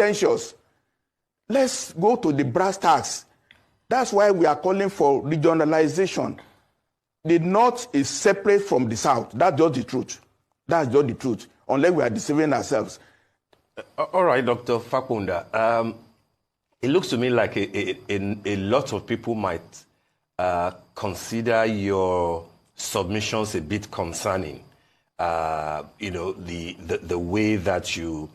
pretentious. Let's go to the brass tacks. That's why we are calling for regionalization. The North is separate from the South. That's just the truth. That's just the truth, unless we are deceiving ourselves. All right, Dr. Fapohunda. It looks to me like a lot of people might consider your submissions a bit concerning. The way that you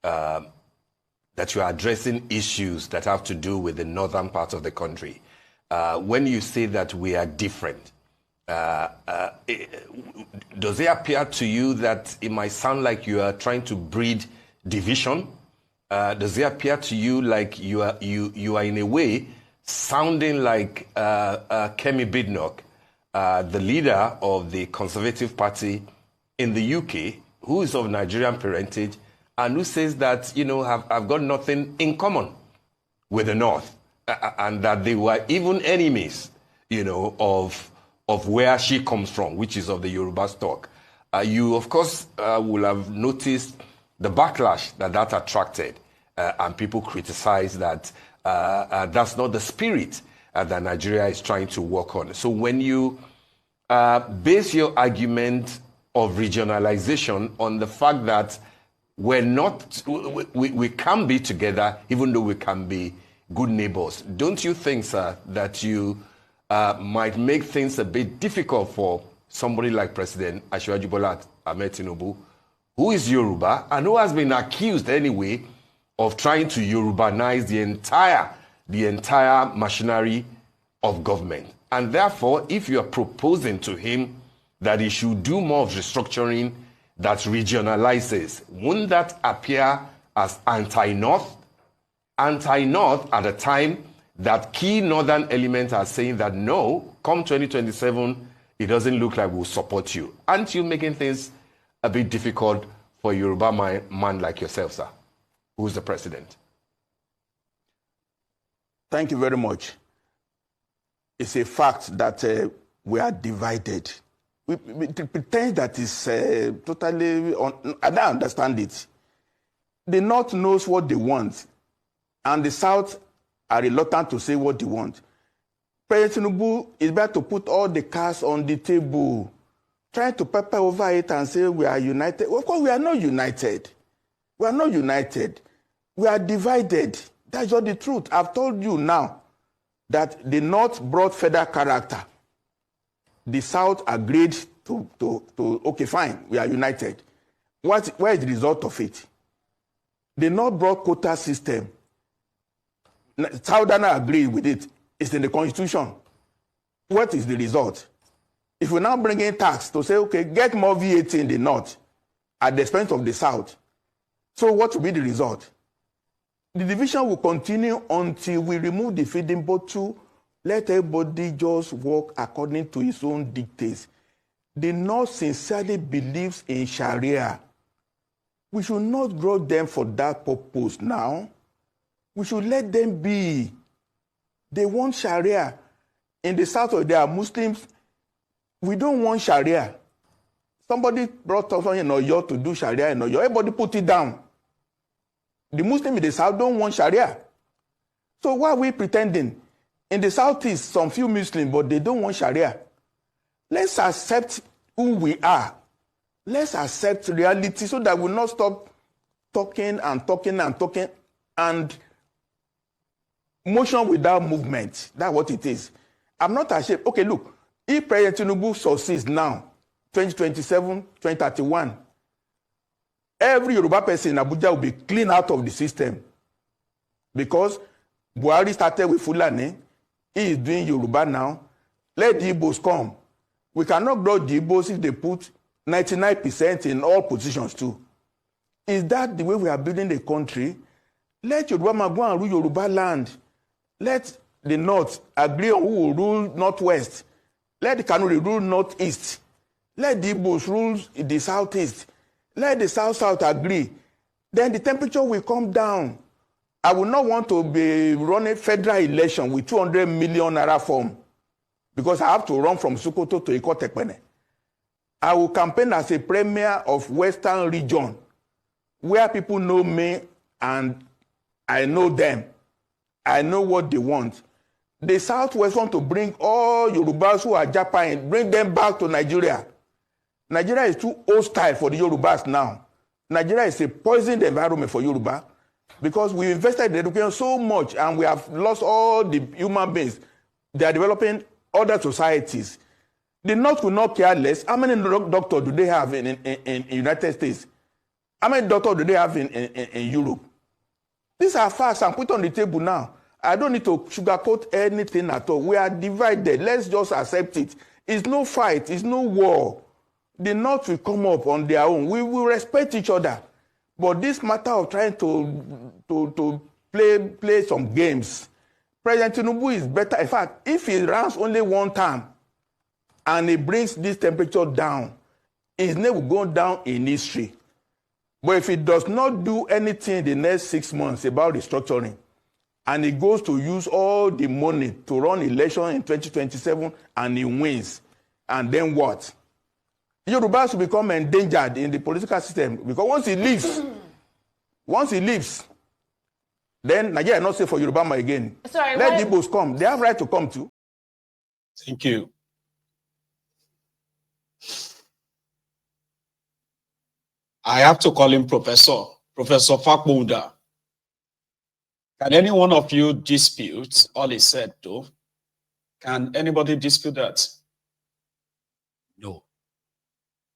are addressing issues that have to do with the northern part of the country. When you say that we are different, does it appear to you that it might sound like you are trying to breed division? Does it appear to you like you are in a way sounding like Kemi Badenoch, the leader of the Conservative Party in the UK, who is of Nigerian parentage, and who says that, have got nothing in common with the North, and that they were even enemies, of where she comes from, which is of the Yoruba stock. You, of course, will have noticed the backlash that attracted, and people criticize that that's not the spirit that Nigeria is trying to work on. So when you base your argument of regionalization on the fact that we can be together, even though we can be good neighbors, don't you think, sir, that you might make things a bit difficult for somebody like President Asiwaju Bola Ahmed Tinubu, who is Yoruba and who has been accused anyway of trying to Yorubanize the entire machinery of government? And therefore, if you are proposing to him that he should do more of restructuring that regionalizes, wouldn't that appear as anti-North? Anti-North at a time that key northern elements are saying that no, come 2027, it doesn't look like we'll support you. Aren't you making things a bit difficult for a Yoruba man like yourself, sir, who's the president? Thank you very much. It's a fact that we are divided. We pretend that it's totally, I don't understand it. The North knows what they want, and the South are reluctant to say what they want. President Tinubu is better to put all the cards on the table, trying to pepper over it and say we are united. Of course, we are not united. We are not united. We are divided. That's just the truth. I've told you now that the North brought federal character. The South agreed to okay, fine, we are united. Where is the result of it? The North brought quota system. Southerners agreed with it. It's in the Constitution. What is the result? If we now bring in tax to say, okay, get more VAT in the North at the expense of the South, so what will be the result? The division will continue until we remove the feeding bottle. Let everybody just work according to his own dictates. The North sincerely believes in Sharia. We should not grow them for that purpose now. We should let them be. They want Sharia. In the South, there are Muslims. We don't want Sharia. Somebody brought us in Oyo to do Sharia in Oyo. Everybody put it down. The Muslims in the South don't want Sharia. So why are we pretending? In the Southeast, some few Muslims, but they don't want Sharia. Let's accept who we are. Let's accept reality so that we'll not stop talking and motion without movement. That's what it is. I'm not ashamed. Okay, look, if President Tinubu succeeds now, 2027, 2031, every Yoruba person in Abuja will be cleaned out of the system. Because Buhari started with Fulani. He is doing Yoruba now. Let the Igbos come. We cannot grow the Igbos if they put 99% in all positions too. Is that the way we are building the country? Let Yoruba man go and rule Yoruba land. Let the North agree on who will rule Northwest. Let the Kanuri rule Northeast. Let the Igbos rule the Southeast. Let the South agree. Then the temperature will come down. I will not want to be running federal election with 200 million naira form because I have to run from Sokoto to Ikotekpene. I will campaign as a premier of Western region where people know me and I know them. I know what they want. The Southwest want to bring all Yorubas who are Japan, bring them back to Nigeria. Nigeria is too hostile for the Yorubas now. Nigeria is a poisoned environment for Yoruba because we invested in education so much and we have lost all the human beings. They are developing other societies. The North will not care less. How many doctors do they have in United States? How many doctors do they have in Europe? These are facts I'm put on the table now. I don't need to sugarcoat anything at all. We are divided. Let's just accept it. It's no fight. It's no war. The North will come up on their own. We will respect each other. But this matter of trying to play some games, President Tinubu is better. In fact, if he runs only one term and he brings this temperature down, his name will go down in history. But if he does not do anything in the next 6 months about restructuring, and he goes to use all the money to run election in 2027 and he wins, and then what? Yorubas will become endangered in the political system because once he leaves, then Nigeria is not safe for Yorubama again. Sorry, let the Igbos come. They have right to come too. Thank you. I have to call him Professor Fapohunda. Can any one of you dispute all he said, though? Can anybody dispute that? No.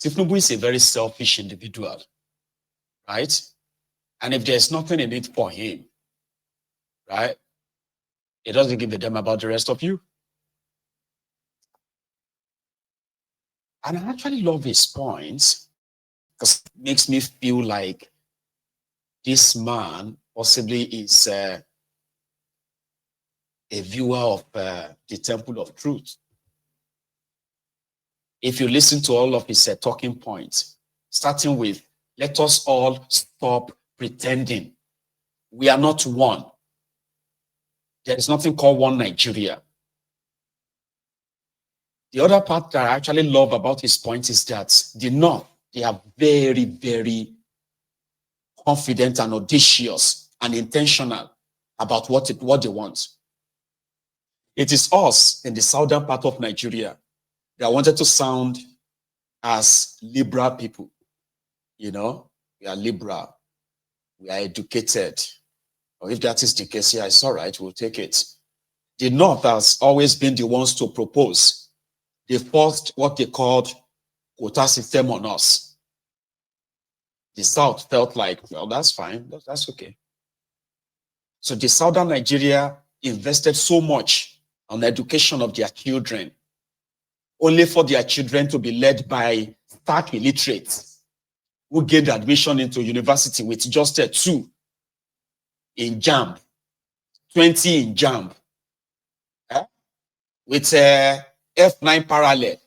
Tinubu is a very selfish individual, right? And if there's nothing in it for him, right, he doesn't give a damn about the rest of you. And I actually love his points because it makes me feel like this man possibly is a viewer of the Temple of Truth. If you listen to all of his talking points, starting with, let us all stop pretending. We are not one. There is nothing called one Nigeria. The other part that I actually love about his point is that the North, they are very, very confident and audacious and intentional about what they want. It is us in the southern part of Nigeria that wanted to sound as liberal people. You know, we are liberal, we are educated. Or if that is the case, yeah, it's all right, we'll take it. The North has always been the ones to propose. They forced what they called quota system on us. The South felt like, well, that's fine, that's okay. So the Southern Nigeria invested so much on the education of their children, only for their children to be led by stark illiterates who gained admission into university with just a 2 in JAMB, 20 in JAMB, with a F9 parallel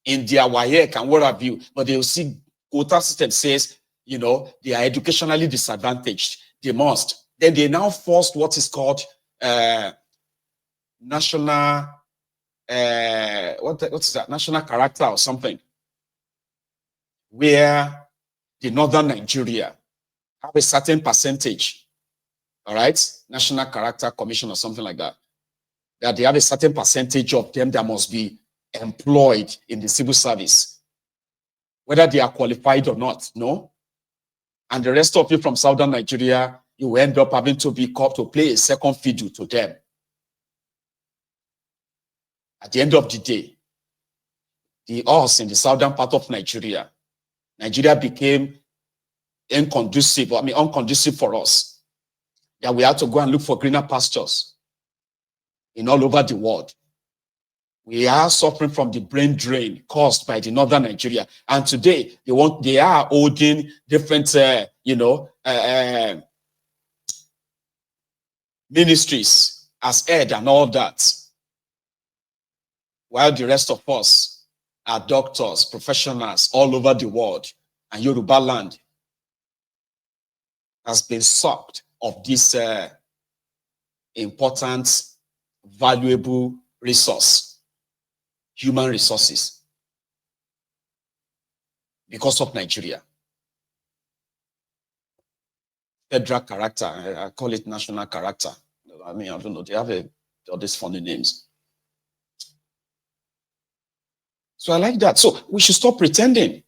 in their WAEC and what have you. But they'll see quota system says, you know, they are educationally disadvantaged. They must. Then they now forced what is called national, what's that? National character or something, where the Northern Nigeria have a certain percentage, all right? National Character Commission or something like that, that they have a certain percentage of them that must be employed in the civil service, whether they are qualified or not, no? And the rest of you from Southern Nigeria, you end up having to be called to play a second fiddle to them. At the end of the day, us in the southern part of Nigeria became unconducive for us. That we had to go and look for greener pastures in all over the world. We are suffering from the brain drain caused by the Northern Nigeria. And today, they are holding different, ministries as head and all that. While the rest of us are doctors, professionals all over the world, and Yoruba land has been sucked of this important, valuable resource, human resources, because of Nigeria. federal character. I call it national character. I mean, I don't know. They have all these funny names. So I like that. So we should stop pretending.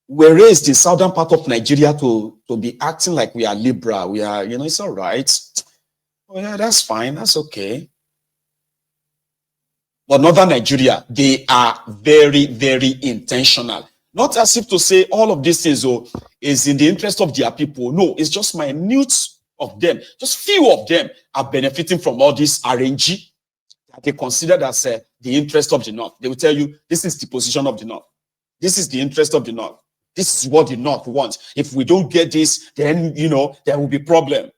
We're raised in southern part of Nigeria to be acting like we are liberal. We are, it's all right. Oh yeah, that's fine. That's okay. But northern Nigeria, they are very, very intentional. Not as if to say all of these things is in the interest of their people. No, it's just minute of them. Just few of them are benefiting from all this RNG that they consider as the interest of the North. They will tell you, this is the position of the North. This is the interest of the North. This is what the North wants. If we don't get this, then, there will be problem.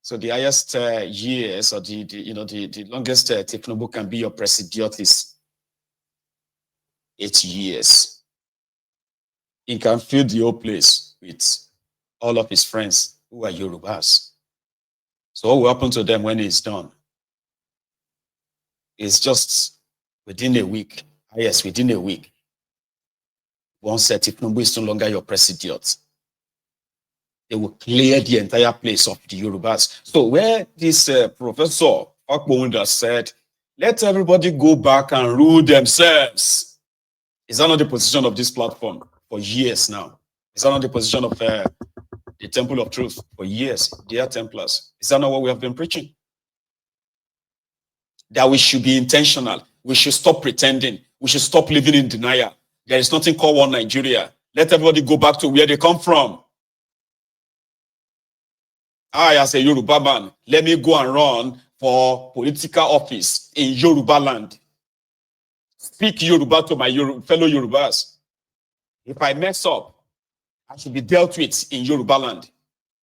So the highest years, or the longest Tinubu can be your president is 8 years. He can fill the whole place with all of his friends who are Yorubas. So what will happen to them when it's done? It's just within a week. Yes, within a week. Once Tinubu is no longer your president, they will clear the entire place of the Yorubas. So where this Professor Fapohunda said, let everybody go back and rule themselves. Is that not the position of this platform for years now? Is that not the position of the Temple of Truth for years? Dear Templars, is that not what we have been preaching? That we should be intentional. We should stop pretending. We should stop living in denial. There is nothing called one Nigeria. Let everybody go back to where they come from. I, as a Yoruba man, let me go and run for political office in Yoruba land. Speak Yoruba to my fellow Yorubas. If I mess up, I should be dealt with in Yoruba land.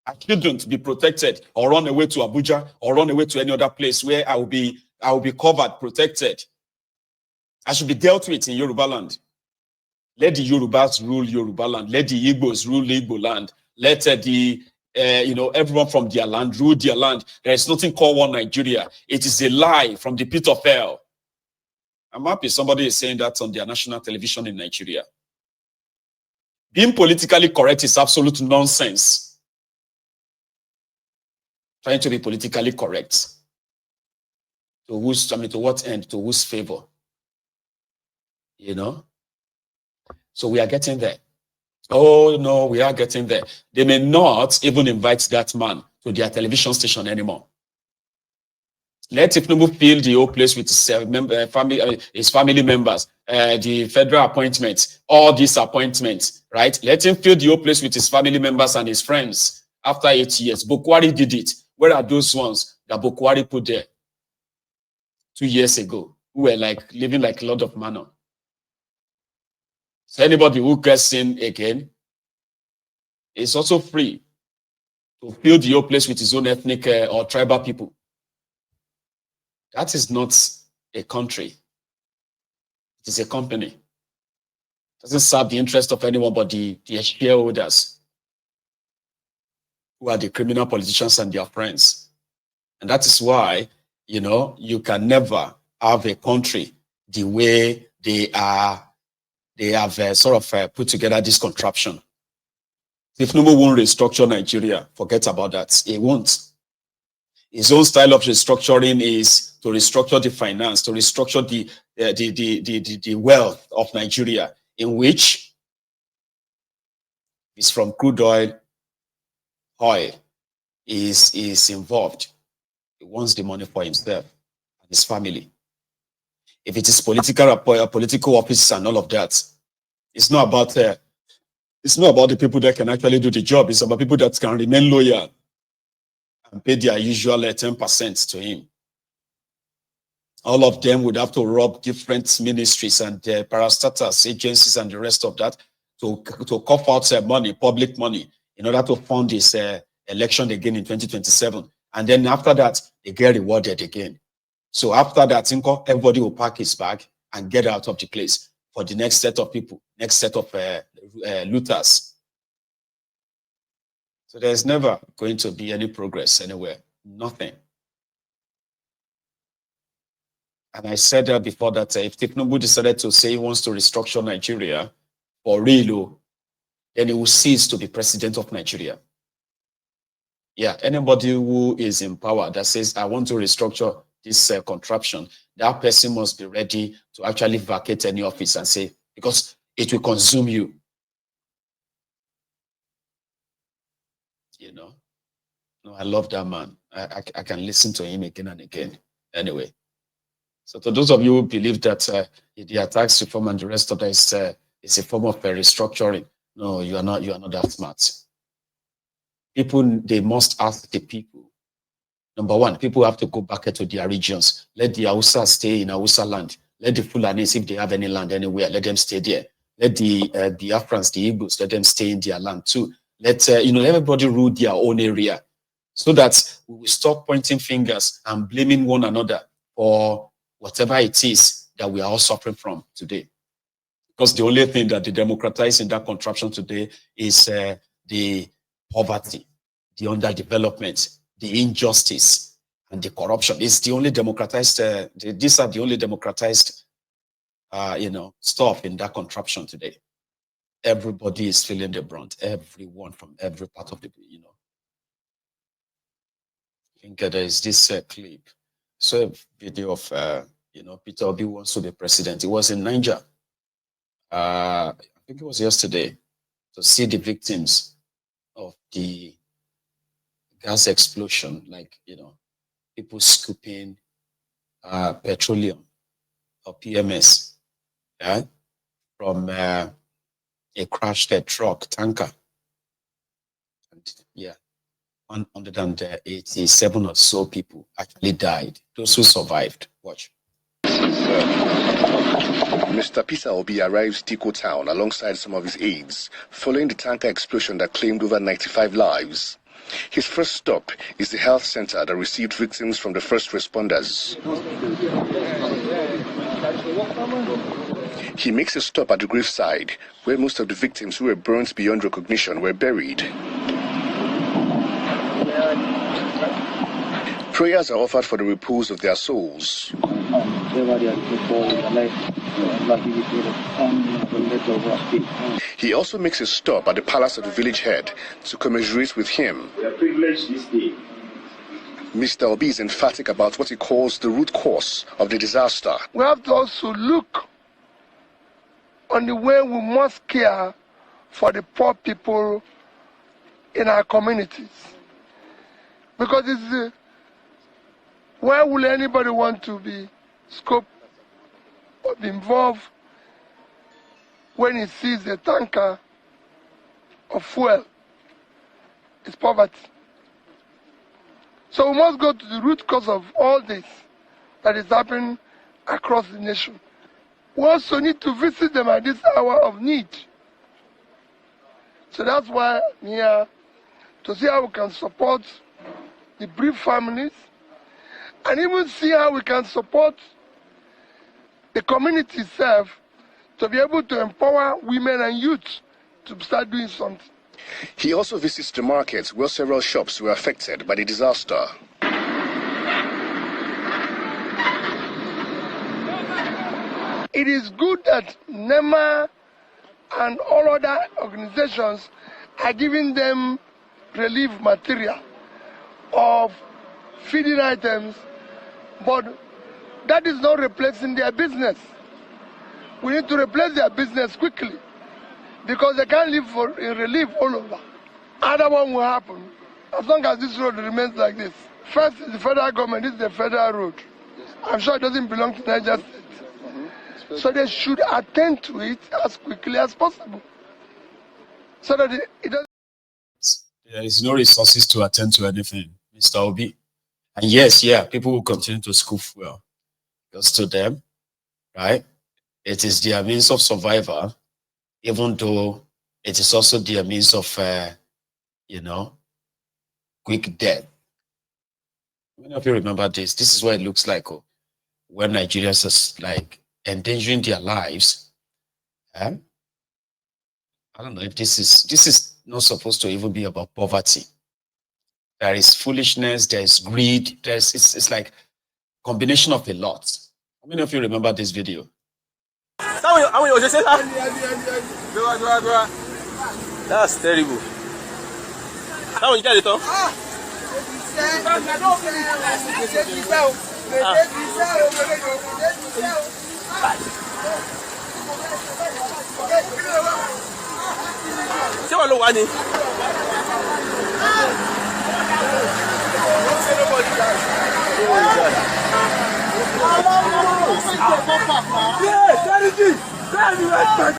I shouldn't be protected or run away to Abuja or run away to any other place where I will be covered, protected. I should be dealt with in Yoruba land. Let the Yorubas rule Yoruba land. Let the Igbos rule Igbo land. Let everyone from their land rule their land. There is nothing called one Nigeria. It is a lie from the pit of hell. I'm happy somebody is saying that on their national television in Nigeria. Being politically correct is absolute nonsense. Trying to be politically correct. To what end? To whose favor? So we are getting there. Oh no, we are getting there. They may not even invite that man to their television station anymore. Let Tinubu fill the whole place with his family members, the federal appointments, all these appointments, right? Let him fill the whole place with his family members and his friends after 8 years. Bukwari did it. Where are those ones that Bukwari put there 2 years ago, who were living like a lot of manner? So anybody who gets in again is also free to fill the whole place with his own ethnic or tribal people. That is not a country. It is a company. It doesn't serve the interest of anyone but the shareholders, who are the criminal politicians and their friends. And that is why, you can never have a country the way they have put together this contraption. If Tinubu won't restructure Nigeria, forget about that. He won't. His own style of restructuring is to restructure the finance, to restructure the wealth of Nigeria, in which is from crude oil is involved. He wants the money for himself and his family. If it is political office and all of that, it's not about the people that can actually do the job. It's about people that can remain loyal and pay their usual 10% to him. All of them would have to rob different ministries and parastatals, agencies, and the rest of that to cough out money, public money, in order to fund this election again in 2027. And then after that, they get rewarded again. So after that, everybody will pack his bag and get out of the place for the next set of people, next set of looters. So there's never going to be any progress anywhere. Nothing. And I said that before that if Tinubu decided to say he wants to restructure Nigeria for real, then he will cease to be president of Nigeria. Yeah, anybody who is in power that says, I want to restructure this contraption, that person must be ready to actually vacate any office and say, because it will consume you. You know? No, I love that man. I can listen to him again and again. Anyway, so to those of you who believe that the tax reform and the rest of that is a form of restructuring, no, you are not that smart. People, they must ask the people. Number one, people have to go back to their regions. Let the Hausa stay in Hausa land. Let the Fulanis, if they have any land anywhere, let them stay there. Let the Afrans, the Igbos, let them stay in their land too. Let everybody rule their own area, so that we will stop pointing fingers and blaming one another for whatever it is that we are all suffering from today. Because the only thing that they democratize in that contraption today is the poverty, the underdevelopment, the injustice, and the corruption. It's the only democratized, these are the only democratized, stuff in that contraption today. Everybody is feeling the brunt, everyone from every part of the, I think there is this clip. So a video of, Peter Obi wants to be president. He was in Niger. I think it was yesterday, to see the victims of the gas explosion, people scooping petroleum or PMS from a crashed truck tanker. And 187 or so people actually died. Those who survived. Watch. Mr. Peter Obi arrives Diko town alongside some of his aides following the tanker explosion that claimed over 95 lives. His first stop is the health center that received victims from the first responders. He makes a stop at the graveside, where most of the victims who were burnt beyond recognition were buried. Prayers are offered for the repose of their souls. He also makes a stop at the palace of the village head to commiserate with him. We are privileged this day. Mr. Obi is emphatic about what he calls the root cause of the disaster. We have to also look on the way we must care for the poor people in our communities. Because it's why will anybody want to be scoped or be involved when he sees a tanker of fuel? It's poverty. So we must go to the root cause of all this that is happening across the nation. We also need to visit them at this hour of need. So that's why I'm here, to see how we can support the bereaved families, and even see how we can support the community itself to be able to empower women and youth to start doing something. He also visits the markets where several shops were affected by the disaster. It is good that NEMA and all other organizations are giving them relief material of feeding items, but that is not replacing their business. We need to replace their business quickly, because they can't live in relief all over. Other one will happen as long as this road remains like this. First is the federal government, this is the federal road. I'm sure it doesn't belong to Niger State. So they should attend to it as quickly as possible, so that it doesn't. There is no resources to attend to anything, Mr. Obi. And yes, people will continue to scoop fuel. Because to them, right, it is their means of survival, even though it is also their means of, quick death. Many of you remember this. This is what it looks like when Nigerians are endangering their lives. I don't know if this is not supposed to even be about poverty. There is foolishness, there is greed, it's like combination of a lot. How many of you remember this video? That's terrible. How you get it on? Ṣé wọ́n ló wá ni?